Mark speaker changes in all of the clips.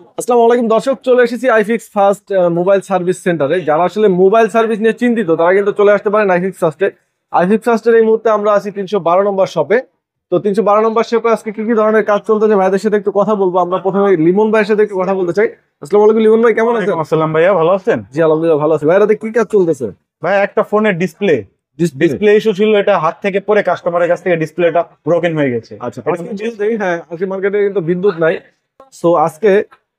Speaker 1: আসসালামু আলাইকুম দর্শক, চলে এসেছি আইফিক্স ফার্স্ট মোবাইল সার্ভিস সেন্টারে। যারা আসলে মোবাইল সার্ভিস নিয়ে চিন্তিত তারা কিন্তু চলে আসতে পারেন আইফিক্স ফার্স্টে। আইফিক্স ফার্স্টের এই মুহূর্তে আমরা আছি 312 নম্বর শপে। তো 312 নম্বর শপে আজকে কি কি ধরনের কাজ চলতেছে ভাইদের সাথে একটু কথা বলবো। আমরা প্রথমে লিমন ভাইয়ের সাথে একটু কথা বলতে চাই। আসসালামু আলাইকুম লিমন ভাই, কেমন আছেন?
Speaker 2: আসসালাম ভাইয়া, ভালো আছেন?
Speaker 1: জি আলহামদুলিল্লাহ ভালো আছি। ভাইয়াতে কি কাজ চলতেছে?
Speaker 2: ভাই একটা ফোনের ডিসপ্লে ইস্যু ছিল, এটা হাত থেকে পড়ে কাস্টমারের কাছ থেকে ডিসপ্লেটা ব্রোকেন হয়ে গেছে।
Speaker 1: আচ্ছা, হ্যাঁ আজকে মার্কেটে কিন্তু বিদ্যুৎ নাই। সো আজকে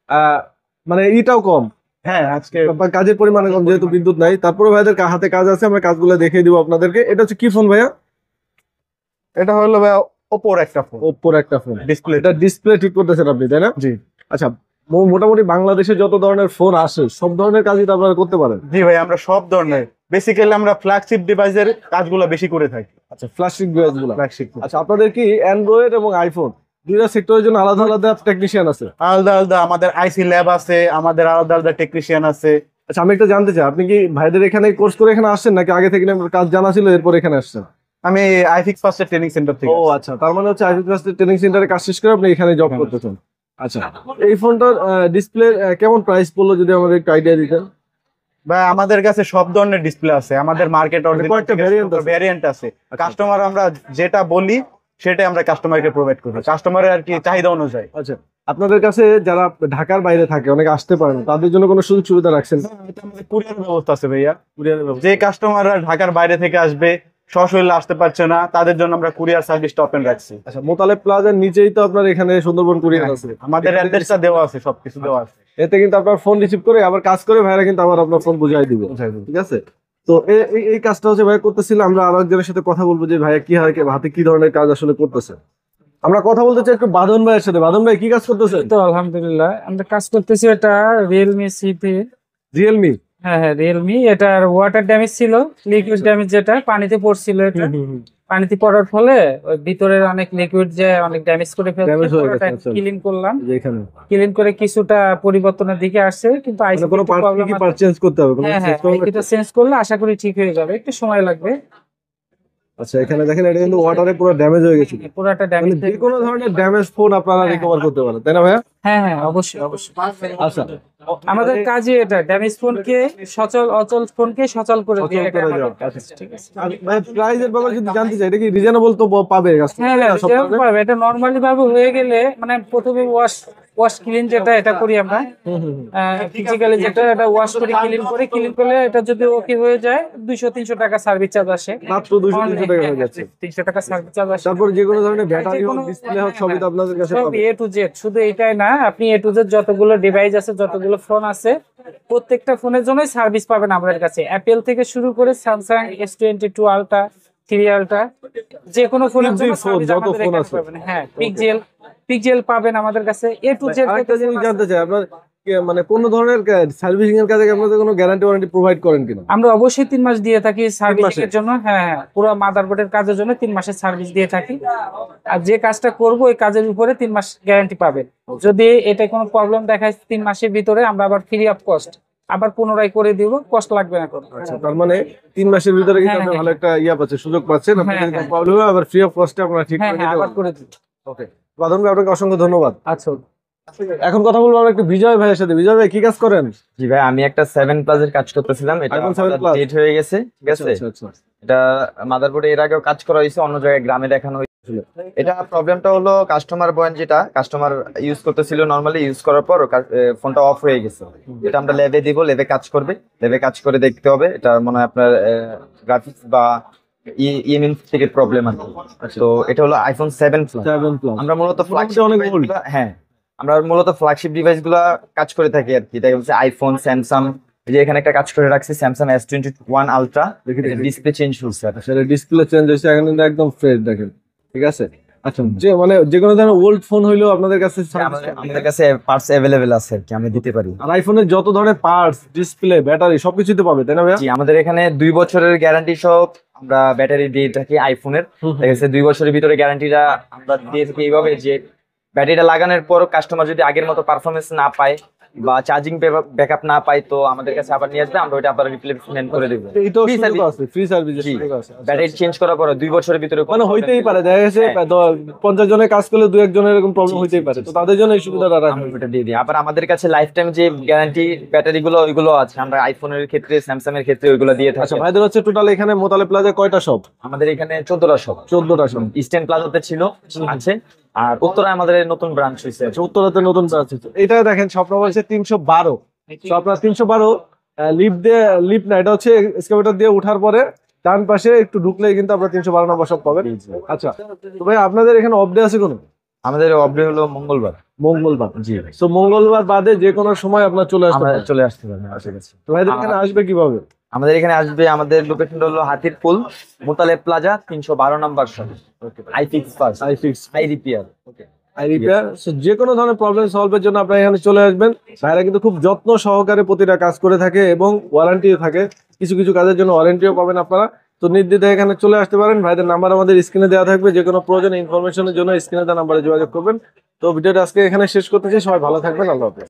Speaker 1: আহ, মানে এটাও কম,
Speaker 2: হ্যাঁ আজকে
Speaker 1: কাজের পরিমাণে কম যেহেতু বিদ্যুৎ নাই। তারপরে ভাইদের হাতে কাজ আছে, আমরা কাজগুলো দেখিয়ে দিব আপনাদেরকে। এটা হচ্ছে কি ফোন ভাইয়া?
Speaker 2: এটা হলো ভাইয়া ওপোর একটা ফোন,
Speaker 1: ওপ্পোর একটা ফোন।
Speaker 2: ডিসপ্লে।
Speaker 1: এটা ডিসপ্লে ঠিক করতেছেন আপনি, তাই না?
Speaker 2: জি
Speaker 1: আচ্ছা, মোটামুটি বাংলাদেশে যত ধরনের ফোন আসে সব ধরনের কাজই তো আপনারা করতে পারেন।
Speaker 2: জি ভাই, আমরা সব ধরনের বেসিক্যালি আমরা ফ্ল্যাগশিপ ডিভাইসের কাজগুলো বেশি করে থাকি।
Speaker 1: আচ্ছা, ফ্ল্যাগশিপ ডিভাইস গুলো।
Speaker 2: ফ্ল্যাগশিপ
Speaker 1: আচ্ছা, আপনাদের কি অ্যান্ড্রয়েড এবং আইফোন দুইটা সেক্টরের জন্য আলাদা আলাদা টেকনিশিয়ান আছে?
Speaker 2: আলাদা আলাদা আমাদের আইসি ল্যাব আছে, আমাদের আলাদা আলাদা টেকনিশিয়ান আছে।
Speaker 1: আচ্ছা, আমি একটা জানতে চাই, আপনি কি ভাইদের এখানে কোর্স করে এখানে আসছেন নাকি আগে থেকে আপনার কাজ জানা ছিল এরপর এখানে আসছেন?
Speaker 2: আমি আইফিক্স ফার্স্টের ট্রেনিং সেন্টার থেকে।
Speaker 1: ও আচ্ছা, তার মানে হচ্ছে আইফিক্স ফার্স্টের ট্রেনিং সেন্টারে কাজ শেষ করে আপনি এখানে জব করতেছেন। আচ্ছা, এই ফোনটার ডিসপ্লে কেমন প্রাইস পড়লো যদি আমাদের একটু আইডিয়া দিতেন?
Speaker 2: ভাই আমাদের কাছে সব ধরনের ডিসপ্লে আছে, আমাদের মার্কেট
Speaker 1: কয়েকটা
Speaker 2: ভ্যারিয়েন্ট আছে। কাস্টমার আমরা যেটা বলি সেটাই আমরা কাস্টমারকে প্রোভাইড করি, কাস্টমারের আর কি চাহিদা অনুযায়ী।
Speaker 1: আচ্ছা, আপনাদের কাছে যারা ঢাকার বাইরে থাকে, অনেকে আসতে পারে না, তাদের জন্য কোনো সুযোগ সুবিধা রাখছেন?
Speaker 2: আমাদের কুরিয়ারের ব্যবস্থা আছে ভাইয়া। যে কাস্টমাররা ঢাকার বাইরে থেকে আসবে, সশরীরে আসতে পারছে না, তাদের জন্য আমরা কুরিয়ার সার্ভিসটা ওপেন রাখছি।
Speaker 1: আচ্ছা, মোতালেব প্লাজার নিচেই তো আপনার এখানে সুন্দরবন কুরিয়ার আছে,
Speaker 2: আমাদের অ্যাড্রেসটা দেওয়া আছে, সবকিছু দেওয়া আছে।
Speaker 1: এতে কিন্তু আপনার ফোন রিসিভ করে আবার কাজ করে ভাইরা কিন্তু আবার আপনার ফোন বুঝাই দিবে। ঠিক আছে, তো এই কাজটা হচ্ছে ভাই করতেছিল। আমরা আরো একজনের সাথে কথা বলবো যে ভাইয়া কি হাতে কি ধরনের কাজ আসলে করতেছে। আমরা কথা বলতে চাই একটু বাঁধন ভাইয়ের সাথে। বাঁধন ভাই কি কাজ করতেছেন?
Speaker 3: তো আলহামদুলিল্লাহ আমরা কাজ করতেছি, এটা রিয়েলমি সিপি।
Speaker 1: রিয়েলমি?
Speaker 3: হ্যাঁ হ্যাঁ রিয়েলমি। এটার ওয়াটার ড্যামেজ ছিল, লিকুইড ড্যামেজ, যেটা পানিতে পড়ছিল। এটা পানিতে পড়ার ফলে ওই ভিতরের অনেক লিকুইড যে অনেক ড্যামেজ করে
Speaker 1: Damage হয়ে
Speaker 3: ফেলছে,
Speaker 1: গেছে।
Speaker 3: ক্লিন করলাম।
Speaker 1: এখানে
Speaker 3: ক্লিন করে কিছুটা পরিবর্তনের দিকে আসছে, কিন্তু
Speaker 1: মানে কোনো পার্ট কি পার্ট চেঞ্জ করতে হবে? কোনো
Speaker 3: হ্যাঁ হ্যাঁ এটা চেঞ্জ করলে আশা করি ঠিক হয়ে যাবে, একটু সময় লাগবে।
Speaker 1: আচ্ছা, এখানে দেখেন এটা কিন্তু ওয়াটারে পুরো ড্যামেজ হয়ে গেছে।
Speaker 3: পুরোটা ড্যামেজ।
Speaker 1: যে কোনো ধরনের ড্যামেজ ফোন আপনারা রিকভার করতে পারেন, তাই না ভাইয়া?
Speaker 3: হ্যাঁ হ্যাঁ অবশ্যই অবশ্যই।
Speaker 1: আচ্ছা,
Speaker 3: আমাদের কাজে এটা ড্যামেজ ফোনকে সচল, অচল ফোনকে সচল করে দিয়ে এটা আমাদের কাজ। ঠিক আছে,
Speaker 1: ভাই প্রাইসের ব্যাপারে যদি জানতে চাই, এটা কি রিজনেবল তো পাবে কাস্টমার?
Speaker 3: হ্যাঁ হ্যাঁ যেরকম পাবে। এটা নরমালি ভাবে হয়ে গেলে মানে প্রথমে ওয়াশ ক্লিন যেটা এটা করি আমরা ফিজিক্যালি, যেটা এটা ওয়াশ করে ক্লিন করলে এটা যদি ওকে হয়ে যায় 200-300 টাকা সার্ভিস চার্জ আসে।
Speaker 1: মাত্র 200-300 টাকা হয়ে যাচ্ছে।
Speaker 3: 300 টাকা সার্ভিস চার্জ আসে।
Speaker 1: তারপর যে কোনো ধরনের ব্যাটারি হোক, ডিসপ্লে হোক, সবই তো আপনাদের কাছে
Speaker 3: সব
Speaker 1: পাবে।
Speaker 3: A to Z, শুধু এটাই না, আপনি A to Z যতগুলো ডিভাইস আছে, যতগুলো ফোন আছে, প্রত্যেকটা ফোনের জন্যই সার্ভিস পাবেন আমাদের কাছে। অ্যাপেল থেকে শুরু করে স্যামসাং S22 আলট্রা, 3 আলট্রা, যে কোনো ফোনের জন্য সার্ভিস
Speaker 1: যত
Speaker 3: আমাদের
Speaker 1: ফোন
Speaker 3: এখানে
Speaker 1: আছে।
Speaker 3: পাবেন। হ্যাঁ পিক্সেল পাবেন আমাদের কাছে, A to Z।
Speaker 1: আরেকটা জিনিস জানতে চাই, আপনার মানে কোন ধরনের সার্ভিসিং এর কাজে আপনাদের কোনো গ্যারান্টি ওয়ারেন্টি প্রোভাইড করেন কিনা?
Speaker 3: আমরা অবশ্যই 3 মাস দিয়ে থাকি সার্ভিসিং
Speaker 1: মাসের?
Speaker 3: এর জন্য। হ্যাঁ হ্যাঁ পুরো মাদারবোর্ডের কাজের জন্য 3 মাসের সার্ভিস দিয়ে থাকি। আর যে কাজটা করব ওই কাজের উপরে 3 মাস গ্যারান্টি পাবেন। যদি এটা কোনো প্রবলেম দেখায় 3 মাসের ভিতরে, আমরা আবার ফ্রি অফ কস্ট আবার পুনরায় করে দিব, কষ্ট লাগবে না কোনো।
Speaker 1: আচ্ছা, তার মানে 3 মাসের ভিতরে কিন্তু আপনি ভালো একটা পাচ্ছেন, সুযোগ পাচ্ছেন। আপনাদের কোনো প্রবলেম হবে আবার ফ্রি অফ কস্টে আপনারা ঠিক
Speaker 3: হ্যাঁ
Speaker 1: করে
Speaker 3: হ্যাঁ
Speaker 1: দিতে
Speaker 3: আবার
Speaker 1: পারবেন।
Speaker 3: করে দিব।
Speaker 1: ওকে, বাদন ভাই আপনাকে অসংখ্য ধন্যবাদ।
Speaker 3: আচ্ছা,
Speaker 1: এখন কথা বলবো আমরা একটু বিজয় ভাইয়ের সাথে। বিজয় ভাই কি কাজ করেন?
Speaker 4: জি ভাই, আমি একটা 7 প্লাস এর কাজ করতেছিলাম। এটা
Speaker 1: iPhone 7 Plus?
Speaker 4: ডেট হয়ে গেছে, ঠিক আছে।
Speaker 1: আচ্ছা, আচ্ছা।
Speaker 4: এটা মাদারবোর্ডে এর আগেও কাজ করা হয়েছে, অন্য জায়গায় গ্রামে দেখানো হয়েছিল। এটা প্রবলেমটা হলো কাস্টমার পয়েন্ট, যেটা কাস্টমার ইউজ করতেছিল নরমালি, ইউজ করার পর ফোনটা অফ হয়ে গেছে। এটা আমরা ল্যাবে দিব, ল্যাবে কাজ করবে, ল্যাবে কাজ করে দেখতে হবে। এটা মনে হয় আপনার গ্রাফিক্স বা ইএমএম থেকে প্রবলেম আছে। তো এটা হলো আইফোন 7 প্লাস।
Speaker 1: 7 Plus
Speaker 4: আমরা মূলত ফ্ল্যাগশিপ
Speaker 1: অনেক old।
Speaker 4: হ্যাঁ, আমরা মূলত ফ্ল্যাগশিপ ডিভাইস গুলা কাজ করে থাকি আর কি। দেখা যাচ্ছে আইফোন, স্যামসাং, যে এখানে একটা কাজ করে রাখছি Samsung S21 ultra, display change হচ্ছে।
Speaker 1: সেটা ডিসপ্লে চেঞ্জ হয়েছে, এখন কিন্তু একদম ফ্রেশ দেখেন। ঠিক আছে, আচ্ছা, যে মানে যে কোনো ধরনের ওল্ড ফোন হইলেও আপনাদের কাছে
Speaker 4: আমাদের কাছে পার্টস অ্যাভেলেবেল আছে আর কি, আমি দিতে পারি।
Speaker 1: আর আইফোনের যত ধরনের পার্টস, ডিসপ্লে, ব্যাটারি সবকিছু তো পাবে, তাই না ভাইয়া?
Speaker 4: জি, আমাদের এখানে 2 বছরের গ্যারান্টি সহ আমরা ব্যাটারি দিয়ে থাকি আইফোনের। দেখা যাচ্ছে 2 বছরের ভিতরে গ্যারান্টিটা আমরা দিয়ে থাকি এইভাবে যে ব্যাটারিটা লাগানোর পর কাস্টমার যদি আগের মতো পারফরমেন্স না পায়, বা চার্জিং ব্যাকআপ না পাই, তো আমাদের কাছে আবার নিয়ে আসবে, আমরা ওইটা আবার রিপ্লেসমেন্ট করে দেবো।
Speaker 1: এইটাও
Speaker 4: Free
Speaker 1: সুযোগ
Speaker 4: service।
Speaker 1: আছে, ফ্রি সার্ভিসের
Speaker 4: জি।
Speaker 1: সুযোগ আছে।
Speaker 4: ব্যাটারি চেঞ্জ করার পরে 2 বছরের ভিতরে কোনো
Speaker 1: মানে
Speaker 4: problem
Speaker 1: হইতেই
Speaker 4: নেই।
Speaker 1: পারে, দেখা গেছে
Speaker 4: হ্যাঁ।
Speaker 1: 50 জনের কাজ করলে 2-1 জনের এরকম প্রবলেম
Speaker 4: জি,
Speaker 1: হইতেই
Speaker 4: জি,
Speaker 1: পারে,
Speaker 4: জি,
Speaker 1: তো
Speaker 4: জি।
Speaker 1: তাদের জন্য এই সুবিধাটা রাখা
Speaker 4: আমরা ওটা দিয়ে দিই। আবার আমাদের কাছে লাইফ টাইম যে গ্যারান্টি ব্যাটারি গুলো ওইগুলো আছে, আমরা আইফোনের ক্ষেত্রে, স্যামসাং এর ক্ষেত্রে ওইগুলো দিয়ে
Speaker 1: আচ্ছা
Speaker 4: থাকি।
Speaker 1: ভাইদের হচ্ছে টোটাল এখানে মোতালে প্লাজা কয়টা শপ?
Speaker 4: আমাদের এখানে 14টা শপ,
Speaker 1: 14টা শপ।
Speaker 4: ইস্টার্ন প্লাজাতে ছিল, আছে, আর উত্তরায় আমাদের নতুন ব্রাঞ্চ হয়েছে।
Speaker 1: উত্তরাতে নতুন ব্রাঞ্চ আছে। এটা দেখেন স্বপ্ন বলছে 312, তো আপনার 312 লিফট না, এটা হচ্ছে এক্সকাভেটর দিয়ে উঠার পরে ডান পাশে একটু ঢুকলেই কিন্তু আপনার 312 নম্বর শপ পাবেন। আচ্ছা, তো ভাই আপনাদের এখানে অফ ডে আছে কোনো?
Speaker 4: আমাদের অফডে হলো মঙ্গলবার।
Speaker 1: মঙ্গলবার।
Speaker 4: জি,
Speaker 1: তো মঙ্গলবার বাদে যে কোনো সময় আপনার চলে আসতে
Speaker 4: আমরা
Speaker 1: পারেন।
Speaker 4: চলে আসতে পারবেন আমাদের কাছে।
Speaker 1: তো ভাইদের এখানে আসবে কিভাবে?
Speaker 4: আমাদের এখানে আসবে, আমাদের লোকেশন হলো Hatirpool Motaleb plaza 312 number shop. IFix first,
Speaker 1: iFix
Speaker 4: iRepair.
Speaker 1: IRepair. যে কোনো ধরনের প্রবলেম সলভের জন্য আপনারা এখানে চলে আসবেন। ভাইরা কিন্তু খুব যত্ন সহকারে প্রতিটা কাজ করে থাকে এবং ওয়ারেন্টিও থাকে, কিছু কিছু কাজের জন্য ওয়ারেন্টিও পাবেন আপনারা। তো নির্দ্বিধায় এখানে চলে আসতে পারেন। ভাইদের নাম্বার আমাদের স্ক্রিনে দেওয়া থাকবে, যে কোনো প্রয়োজনে ইনফরমেশনের জন্য স্ক্রিনে দেওয়া নাম্বারে যোগাযোগ করবেন। তো ভিডিওটা আজকে এখানে শেষ করতেছি, সবাই ভালো থাকবেন, আল্লাহ হাফেজ।